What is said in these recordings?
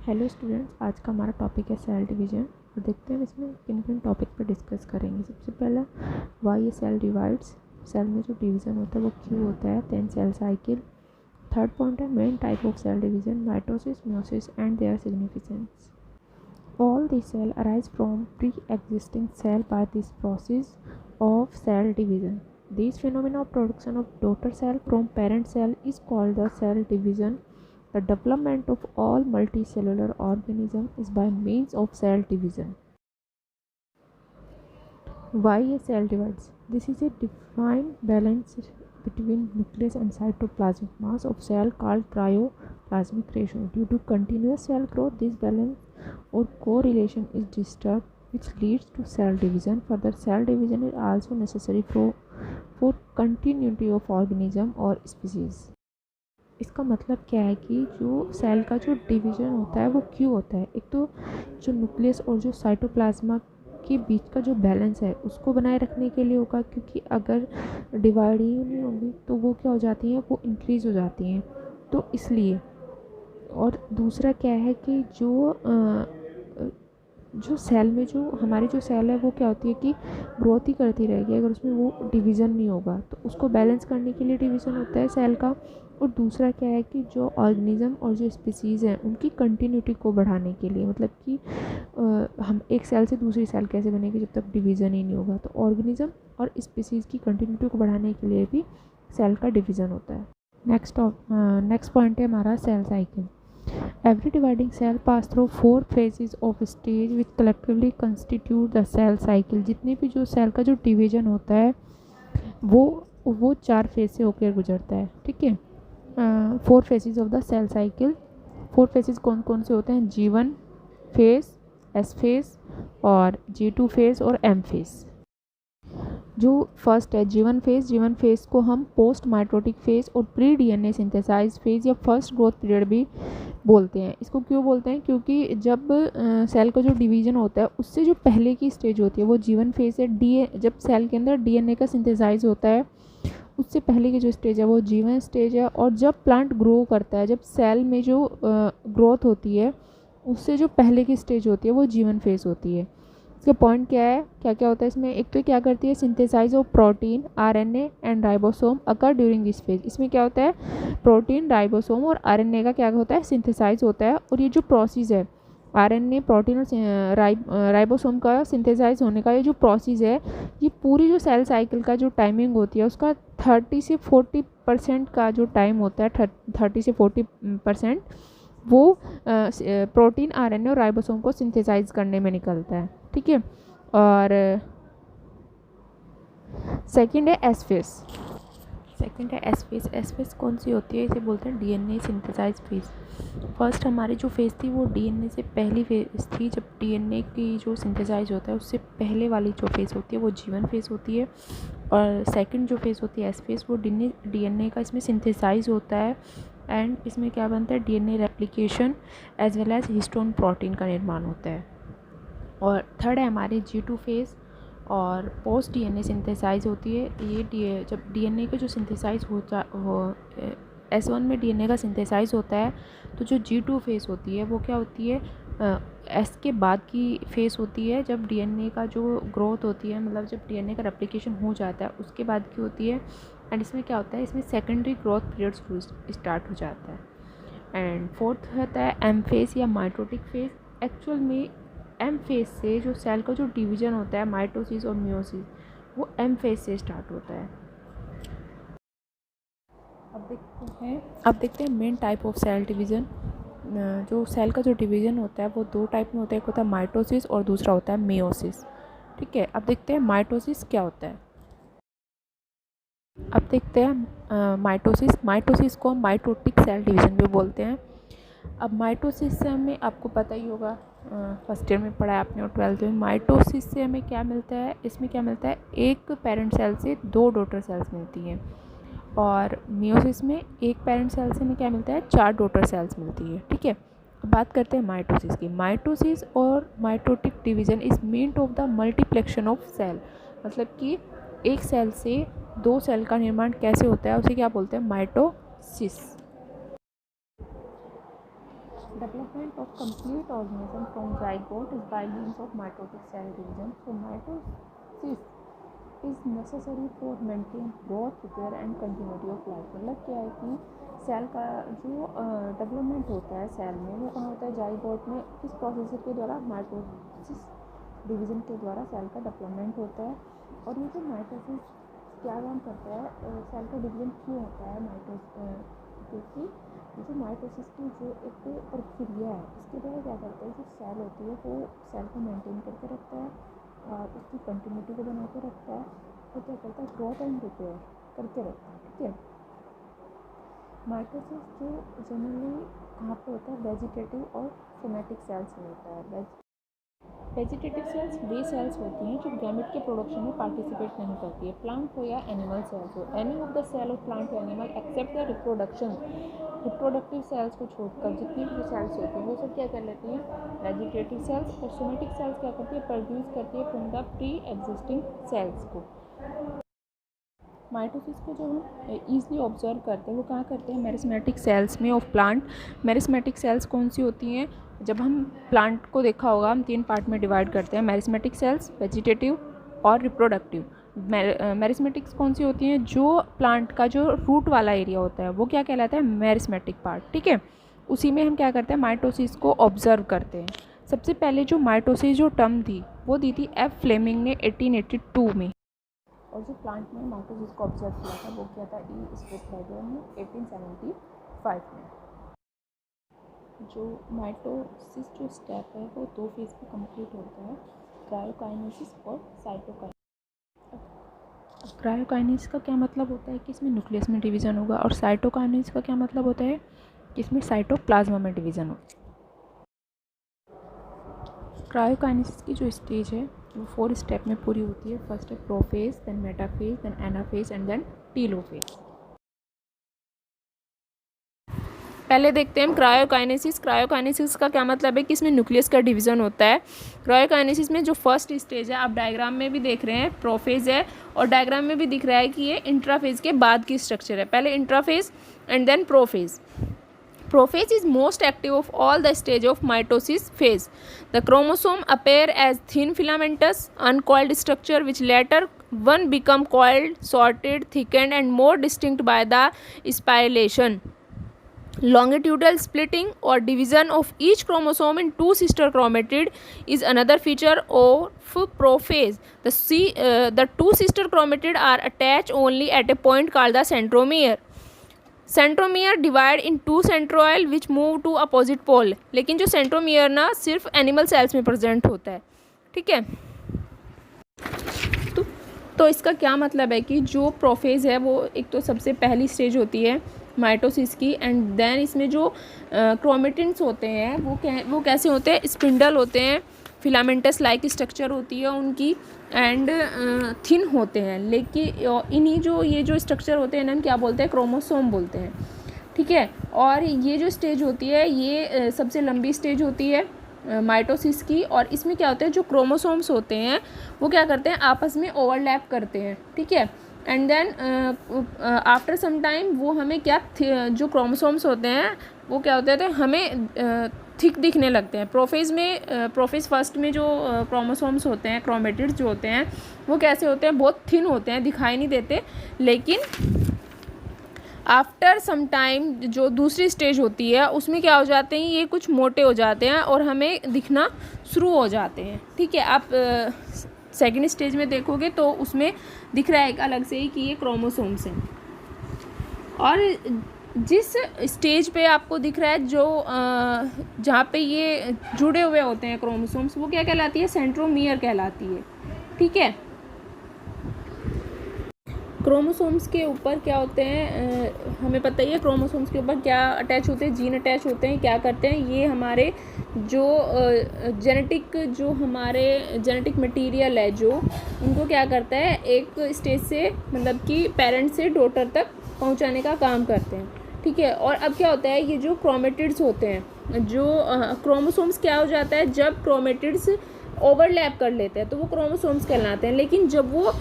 Hello students, आज का हमारा टॉपिक है सेल डिवीजन। और देखते हैं इसमें किन किन टॉपिक पर डिस्कस करेंगे। सबसे पहला why a cell divides, cell में जो डिवीज़न होता है वो क्यों होता है। Then cell cycle. Third point है main type of cell division, mitosis, meiosis and their significance. All the cell arise from pre-existing cell by this process of cell division. This phenomena of production of daughter cell from parent cell is called the cell division. The development of all multicellular organisms is by means of cell division. Why a cell divides? This is a defined balance between nucleus and cytoplasmic mass of cell called cryoplasmic ratio. Due to continuous cell growth, this balance or correlation is disturbed, which leads to cell division. Further, cell division is also necessary for continuity of organism or species. इसका मतलब क्या है कि जो cell का जो division होता है वो क्यों होता है। एक तो जो न्यूक्लियस और जो साइटोप्लाज्मा के बीच का जो बैलेंस है उसको बनाए रखने के लिए होगा, क्योंकि अगर डिवाइड ही नहीं होगी तो वो क्या हो जाती हैं, वो इंक्रीज़ हो जाती हैं, तो इसलिए। और दूसरा क्या है कि जो सेल में जो हमारी जो सेल है वो क्या होती है कि ग्रोथ ही करती रहेगी। अगर उसमें वो डिवीज़न नहीं होगा तो उसको बैलेंस करने के लिए डिवीज़न होता है सेल का। और दूसरा क्या है कि जो ऑर्गेनिज्म और जो स्पीसीज़ हैं उनकी कंटिन्यूटी को बढ़ाने के लिए, मतलब कि हम एक सेल से दूसरी सेल कैसे बनेगी जब तक डिवीज़न ही नहीं होगा। तो ऑर्गेनिज्म और स्पीसीज़ की कंटिन्यूटी को बढ़ाने के लिए भी सेल का डिवीज़न होता है। नेक्स्ट पॉइंट है हमारा cell cycle. Every dividing cell pass through 4 phases of stage which collectively constitute the cell cycle. जितने भी जो सेल का जो डिवीजन होता है वो 4 फेज से होकर गुजरता है, ठीक है। 4 phases of the cell cycle. 4 phases कौन कौन से होते हैं? G1 फेज, S फेज और G2 फेज और M फेज। जो फर्स्ट है G1 फेज को हम पोस्ट माइटोटिक फेज और प्री डीएनए सिंथेसाइज फेज या फर्स्ट ग्रोथ पीरियड भी बोलते हैं। इसको क्यों बोलते हैं? क्योंकि जब सेल का जो डिवीजन होता है उससे जो पहले की स्टेज होती है वो G1 फेज है। जब सेल के अंदर डीएनए का सिंथेसाइज होता है उससे पहले की जो स्टेज है वो G1 स्टेज है। और जब प्लांट ग्रो करता है, जब सेल में जो ग्रोथ होती है उससे जो पहले की स्टेज होती है वो G1 फेज होती है। इसका पॉइंट क्या है, क्या क्या होता है इसमें? एक तो क्या करती है, synthesise of protein, RNA and ribosome occur during this phase. इसमें क्या होता है, प्रोटीन, राइबोसोम और आरएनए का क्या होता है, सिंथेसाइज होता है। और ये जो प्रोसेस है आरएनए, प्रोटीन और राइबोसोम का सिंथेसाइज होने का, ये जो प्रोसेस है, ये पूरी जो सेल साइकिल का जो टाइमिंग होती है उसका 30 से 40% का जो टाइम होता है, 30 से 40% वो प्रोटीन, आरएनए और राइबोसोम को सिंथेसाइज करने में निकलता है, ठीक है। और सेकंड है एस फेज कौन सी होती है? इसे बोलते हैं डीएनए सिंथेसाइज फेज। फर्स्ट हमारी जो फेज थी वो डीएनए से पहली फेज थी। जब डीएनए की जो सिंथेसाइज होता है उससे पहले वाली जो फेज होती है वो G1 फेज होती है। और सेकंड जो फेज होती है एस फेज, वो डीएनए का इसमें सिंथेसाइज होता है। एंड इसमें क्या बनता है, DNA replication as well as histone protein का निर्माण होता है। और थर्ड है हमारे G2 फेज और पोस्ट डीएनए सिंथेसाइज होती है। ये जब डीएनए का जो सिंथेसाइज S1 में डीएनए का सिंथेसाइज होता है तो जो G2 फेज होती है वो क्या होती है, S के बाद की फेज होती है। जब डीएनए का जो ग्रोथ होती है, मतलब जब डीएनए का रेप्लिकेशन हो जाता है उसके बाद की होती है। एंड इसमें क्या होता है, इसमें सेकेंडरी ग्रोथ पीरियड स्टार्ट हो जाता है। एंड फोर्थ होता है एम फेज या माइटोटिक फेज। एक्चुअल में एम फेज से जो सेल का जो डिवीज़न होता है, माइटोसिस और मियोसिस, वो एम फेज से स्टार्ट होता है। अब देखते हैं main type of cell division. जो सेल का जो डिवीज़न होता है वो 2 टाइप में होता है। एक होता है माइटोसिस और दूसरा होता है मियोसिस, ठीक है। अब देखते हैं माइटोसिस क्या होता है। अब देखते हैं माइटोसिस को माइटोटिक सेल डिवीज़न भी बोलते हैं। अब माइटोसिस से हमें, आपको पता ही होगा, फर्स्ट ईयर में पढ़ा है आपने और 12th में। माइटोसिस से हमें क्या मिलता है, इसमें क्या मिलता है, एक पेरेंट सेल से 2 डॉटर सेल्स मिलती हैं। और मियोसिस में एक पेरेंट सेल से हमें क्या मिलता है, 4 डॉटर सेल्स मिलती है, ठीक है। अब बात करते हैं माइटोसिस की। माइटोसिस और mitotic division is means of the multiplication of cell. मतलब कि एक सेल से 2 सेल का निर्माण कैसे होता है, उसे क्या बोलते हैं, mitosis. Development of complete organism from zygote is by means of mitotic cell division. So mitosis is necessary for maintain growth, repair and continuity of life. मतलब क्या है कि सेल का जो डेवलपमेंट होता है सेल में वो कहाँ होता है, जाइगोट में। किस प्रोसेस के द्वारा, माइटोसिस डिवीज़न के द्वारा सेल का डेवलपमेंट होता है। और ये जो माइटोसिस क्या काम करता है, सेल का डिवीज़न क्यों होता है क्योंकि जो माइटोसिस की जो एक प्रक्रिया है इसके द्वारा क्या करता है, जो सेल होती है वो सेल को मेंटेन करके रखता है और उसकी कंटिन्यूटी को बना के रखता है और क्या करता है, ग्रोथ एंड रिपेयर करके रखता है। ठीक है, माइटोसिस जो जनरली कहाँ पे होता है, वेजिटेटिव और सोमैटिक सेल्स में होता है। वेजिटेटिव सेल्स वे सेल्स होती हैं जो गैमेट के प्रोडक्शन में पार्टिसिपेट नहीं करती है, प्लांट हो या एनिमल सेल्स हो। Any of the cell of plant या animal except the reproductive cells को छोड़कर जितनी भी सेल्स होती हैं वो सब क्या कर लेती हैं, वेजिटेटिव सेल्स। और सोमैटिक सेल्स क्या करती है, प्रोड्यूस करती है from the pre existing cells को। माइटोसिस को जो हम ईजिली ऑब्जर्व करते हैं वो कहाँ करते हैं, मेरिस्मेटिक सेल्स में ऑफ प्लांट। मेरिस्मेटिक सेल्स कौन सी होती हैं, जब हम प्लांट को देखा होगा हम 3 पार्ट में डिवाइड करते हैं, मेरिस्मेटिक सेल्स, वेजिटेटिव और रिप्रोडक्टिव। मेरिस्मेटिक्स कौन सी होती हैं, जो प्लांट का जो रूट वाला एरिया होता है वो क्या कहलाता है, मेरिस्मेटिक पार्ट। ठीक है, उसी में हम क्या करते हैं, माइटोसिस को ऑब्जर्व करते हैं। सबसे पहले जो माइटोसिस जो टर्म थी वो दी थी एफ फ्लेमिंग ने 1882 में। और जो प्लांट में माइटोसिस को ऑब्जर्व किया था वो किया था ई स्ट्रेसबर्गर ने 1875 में। जो माइटोसिस जो स्टेप है वो 2 फेज में कंप्लीट होता है, क्रायोकाइनेसिस और साइटोकाइनेसिस। क्रायोकाइनेसिस का क्या मतलब होता है कि इसमें न्यूक्लियस में डिवीज़न होगा, और साइटोकाइनेसिस का क्या मतलब होता है कि इसमें साइटोप्लाज्मा में डिवीज़न होगा। क्रायोकाइनेसिस की जो स्टेज है वो 4 स्टेप में पूरी होती है। फर्स्ट है prophase, then metaphase, then anaphase and then telophase. पहले देखते हैं हम क्रायोकाइनेसिस। क्रायोकाइनेसिस का क्या मतलब है कि इसमें न्यूक्लियस का डिवीज़न होता है। क्रायोकाइनेसिस में जो फर्स्ट स्टेज है आप डायग्राम में भी देख रहे हैं, प्रोफेज है, और डायग्राम में भी दिख रहा है कि ये इंट्राफेज के बाद की स्ट्रक्चर है। पहले interphase and then prophase. Prophase is most active of all the stage of mitosis phase. The chromosome appear as thin filamentous, uncoiled structure which later one become coiled, sorted, thickened and more distinct by the spiralation. Longitudinal splitting or division of each chromosome in 2 sister chromatid is another feature of prophase. The 2 sister chromatid are attached only at a point called the centromere. Centromere divide in 2 centriole which move to opposite pole. लेकिन जो centromere ना सिर्फ animal cells में present होता है। ठीक है, तो इसका क्या मतलब है कि जो प्रोफेज है वो एक तो सबसे पहली स्टेज होती है माइटोसिस की, एंड देन इसमें जो क्रोमेटिन्स होते हैं वो कैसे होते हैं, स्पिंडल होते हैं, फिलामेंटस लाइक स्ट्रक्चर होती है उनकी, एंड थिन होते हैं। लेकिन इन्हीं जो ये जो स्ट्रक्चर होते हैं इन्हें क्या बोलते हैं, क्रोमोसोम बोलते हैं। ठीक है, और ये जो स्टेज होती है ये सबसे लंबी स्टेज होती है माइटोसिस की, और इसमें क्या होता है, जो क्रोमोसोम्स होते हैं वो क्या करते हैं, आपस में ओवरलैप करते हैं। ठीक है, and then after some time वो हमें क्या, जो क्रोमोसोम्स होते हैं वो क्या होते हैं, तो हमें थिक दिखने लगते हैं। प्रोफेज फर्स्ट में जो क्रोमोसोम्स होते हैं, क्रोमेटिड्स जो होते हैं वो कैसे होते हैं, बहुत थिन होते हैं, दिखाई नहीं देते। लेकिन आफ्टर सम टाइम जो दूसरी स्टेज होती है उसमें क्या हो जाते हैं, ये कुछ मोटे हो जाते हैं और हमें दिखना शुरू हो जाते हैं। ठीक है, आप सेकेंड स्टेज में देखोगे तो उसमें दिख रहा है एक अलग से ही कि ये क्रोमोसोम्स हैं। और जिस स्टेज पे आपको दिख रहा है जो जहाँ पे ये जुड़े हुए होते हैं क्रोमोसोम्स, वो क्या कहलाती है, सेंट्रोमियर कहलाती है। ठीक है, क्रोमोसोम्स के ऊपर क्या होते हैं, हमें पता ही है क्रोमोसोम्स के ऊपर क्या अटैच होते हैं, जीन अटैच होते हैं। क्या करते हैं, ये हमारे जो जेनेटिक मटेरियल है जो उनको क्या करता है, एक स्टेज से मतलब कि पेरेंट से डॉटर तक पहुंचाने का काम करते हैं। ठीक है, और अब क्या होता है, ये जो क्रोमेटिड्स होते हैं, जो क्रोमोसोम्स क्या हो जाता है, जब क्रोमेटिड्स ओवरलैप कर लेते हैं तो वो क्रोमोसोम्स कहलाते हैं। लेकिन जब वो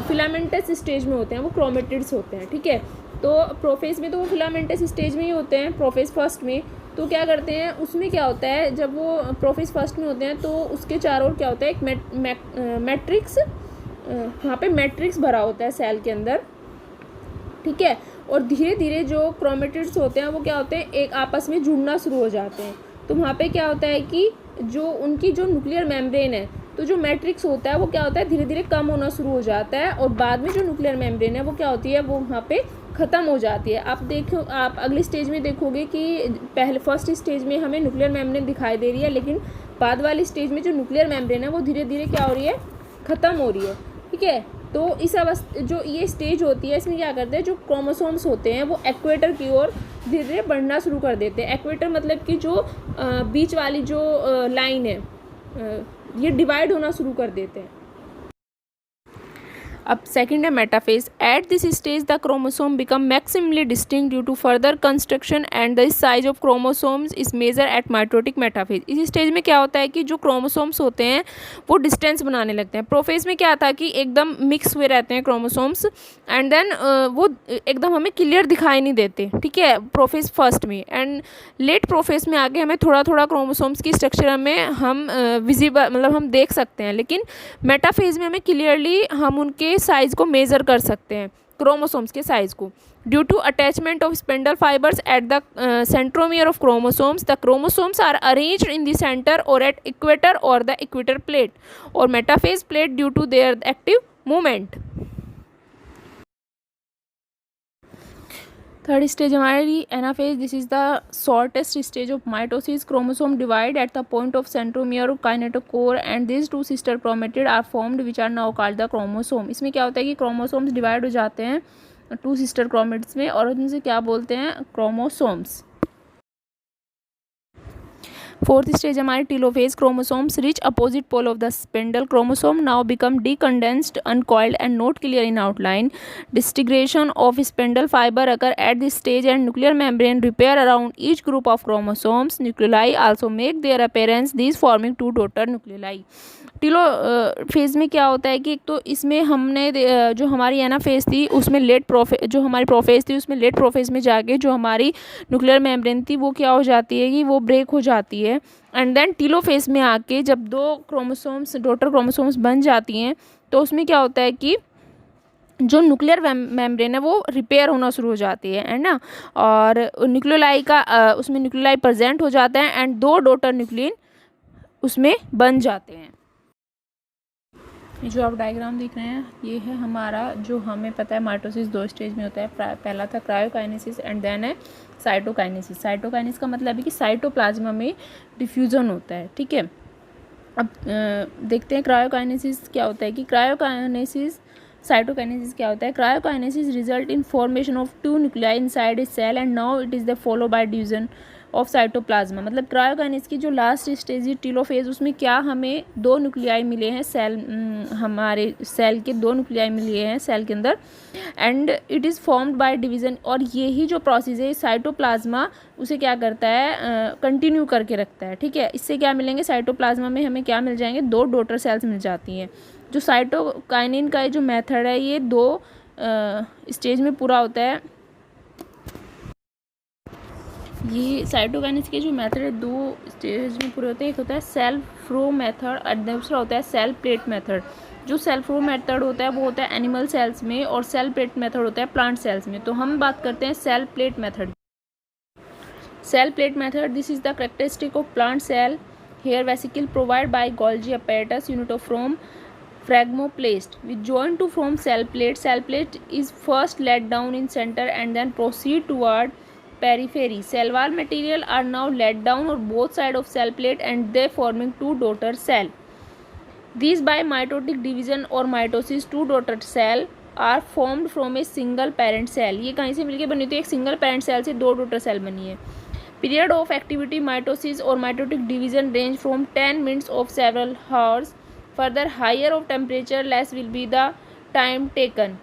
फिलामेंटस स्टेज में होते हैं वो क्रोमेटिड्स होते हैं। ठीक है, तो प्रोफेज में तो वो फिलामेंटस स्टेज में ही होते हैं, प्रोफेज फर्स्ट में। तो क्या करते हैं उसमें क्या होता है, जब वो प्रोफेज फर्स्ट में होते हैं तो उसके चारों ओर क्या होता है, एक मैट्रिक्स, वहाँ पे मैट्रिक्स भरा होता है सेल के अंदर, ठीक है। और धीरे धीरे जो क्रोमेटिड्स होते हैं वो क्या होते हैं, एक आपस में जुड़ना शुरू हो जाते हैं। तो वहाँ पे क्या होता है कि जो उनकी जो न्यूक्लियर मेम्ब्रेन है, तो जो मैट्रिक्स होता है वो क्या होता है, धीरे धीरे कम होना शुरू हो जाता है, और बाद में जो न्यूक्लियर मेम्ब्रेन है वो क्या होती है, वो वहाँ पे ख़त्म हो जाती है। आप अगली स्टेज में देखोगे कि पहले फर्स्ट स्टेज में हमें न्यूक्लियर मेम्ब्रेन दिखाई दे रही है, लेकिन बाद वाली स्टेज में जो न्यूक्लियर मेम्ब्रेन है वो धीरे धीरे क्या हो रही है, ख़त्म हो रही है, ठीक है। तो इस अवस्था जो ये स्टेज होती है, इसमें क्या करते हैं, जो क्रोमोसोम्स होते हैं वो एक्वेटर की ओर धीरे धीरे बढ़ना शुरू कर देते हैं। एक्वेटर मतलब कि जो बीच वाली जो लाइन है, ये डिवाइड होना शुरू कर देते हैं। अब सेकंड है metaphase. At this stage the chromosome become maximally distinct due to further construction and the size of chromosomes is major at mitotic metaphase. इस स्टेज में क्या होता है कि जो क्रोमोसोम्स होते हैं वो डिस्टेंस बनाने लगते हैं। प्रोफेज में क्या था कि एकदम मिक्स हुए रहते हैं क्रोमोसोम्स, एंड देन वो एकदम हमें क्लियर दिखाई नहीं देते, ठीक है, प्रोफेज फर्स्ट में। एंड लेट प्रोफेज में आके हमें थोड़ा थोड़ा क्रोमोसोम्स की स्ट्रक्चर में हम विजिबल मतलब हम देख सकते हैं, लेकिन मेटाफेज में हमें क्लियरली हम उनके साइज को मेजर कर सकते हैं, क्रोमोसोम्स के साइज को। Due to attachment of spindle fibres at the centromere of chromosomes, the chromosomes are arranged in the centre और एट इक्वेटर और द इक्वेटर प्लेट और metaphase plate due to their active movement. Third stage हमारी anaphase. This is the shortest stage of mitosis. Chromosome divide at the point of centromere of kinetochore and this two sister chromatid are formed which are now called the chromosome. इसमें क्या होता है कि chromosomes divide हो जाते हैं to sister chromatids में, और उनसे क्या बोलते हैं, क्रोमोसोम्स। फोर्थ स्टेज हमारी telophase. Chromosomes reach opposite pole of the spindle chromosome now become decondensed uncoiled and not clear in outline. Disintegration of spindle fibre occur at this stage and nuclear membrane repair around each group of chromosomes. Nuclei also make their appearance, these forming two daughter nuclei. Telophase में क्या होता है कि एक तो इसमें हमने जो हमारी एनाफेज थी उसमें जो हमारी प्रोफेज थी उसमें लेट प्रोफेज में जाके जो हमारी न्यूक्लियर मेम्ब्रेन थी वो क्या हो जाती है कि वो ब्रेक हो जाती है, एंड देन टीलोफेज में आके जब दो क्रोमोसोम्स डॉटर क्रोमोसोम्स बन जाती हैं तो उसमें क्या होता है कि जो न्यूक्लियर मेम्ब्रेन है वो रिपेयर होना शुरू हो जाती है ना, और न्यूक्लियोलाई का उसमें न्यूक्लियोलाई प्रेजेंट हो जाता है एंड दो डॉटर न्यूक्लियन उसमें बन जाते हैं। ये जो आप डायग्राम देख रहे हैं ये है हमारा, जो हमें पता है माइटोसिस दो स्टेज में होता है। पहला था क्रायोकाइनेसिस एंड देन है साइटोकाइनेसिस। साइटोकाइनेसिस का मतलब है कि साइटोप्लाज्मा में डिफ्यूजन होता है, ठीक है। अब देखते हैं क्रायोकाइनेसिस क्या होता है कि साइटोकाइनेसिस क्या होता है। Karyokinesis result in formation of two nuclei inside a cell and now it is the follow by division of cytoplasm. मतलब क्रायोकाइनेसिस की जो लास्ट स्टेज है टीलोफेज, उसमें क्या हमें दो न्यूक्लियाई मिले हैं हमारे सेल के दो न्यूक्लियाई मिले हैं सेल के अंदर, and it is formed by division. और यही जो प्रोसेस है साइटोप्लाज्मा उसे क्या करता है, कंटिन्यू करके रखता है, ठीक है। इससे क्या मिलेंगे, साइटोप्लाज्मा में हमें क्या मिल जाएंगे, दो डॉटर सेल्स मिल जाती हैं। जो साइटोकाइनिन का जो मेथड है ये दो स्टेज में पूरा होता है। ये साइटोकाइनेसिस के जो मेथड है दो स्टेज में पूरे होते हैं। एक होता है सेल फ्लो मेथड और दूसरा होता है सेल प्लेट मेथड। जो सेल फ्लो मेथड होता है वो होता है एनिमल सेल्स में, और सेल प्लेट मेथड होता है प्लांट सेल्स में। तो हम बात करते हैं cell plate method. Cell plate method, this is the characteristic of plant cell. Here vesicle provide by Golgi apparatus unit from phragmoplast which join to form cell plate. Cell plate is first let down in center and then proceed toward periphery. Cell wall material are now let down on both sides of cell plate and they forming two daughter cell. These by mitotic division or mitosis two daughter cell are formed from a single parent cell. ये कहीं से मिलके बनी थी, एक single parent cell से दो daughter cell बनी है। Period of activity mitosis or mitotic division range from 10 minutes of several hours. Further higher of temperature less will be the time taken.